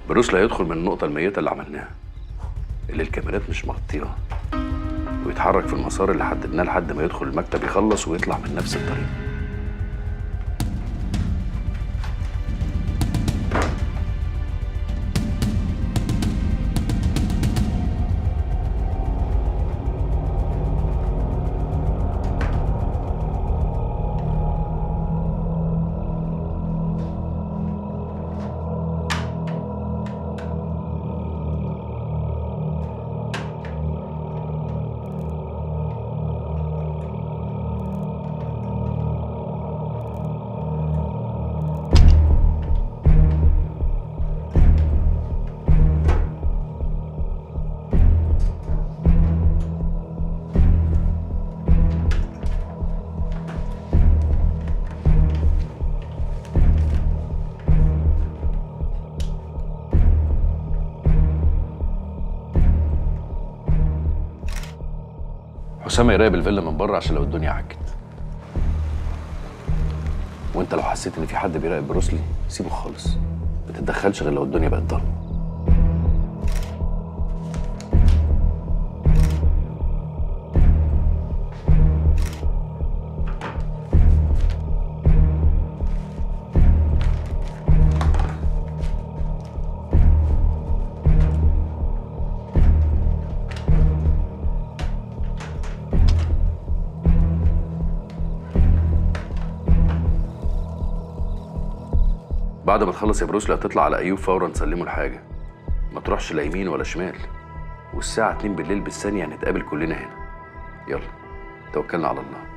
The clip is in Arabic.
بروسلي هيدخل من النقطة الميتة اللي عملناها، اللي الكاميرات مش مغطياها، ويتحرك في المسار اللي حددناه لحد ما يدخل المكتب، يخلص ويطلع من نفس الطريق. حسام يراقب الفيلا من بره عشان لو الدنيا عكت، وانت لو حسيت ان في حد بيراقب بروسلي سيبه خالص، ما تتدخلش غير لو الدنيا بقت ضلمه. بعد ما تخلص يا بروسلي هتطلع على ايوب فورا تسلمه الحاجه، ما تروحش لا يمين ولا شمال، والساعه 2 بالليل بالثانيه هنتقابل كلنا هنا. يلا توكلنا على الله.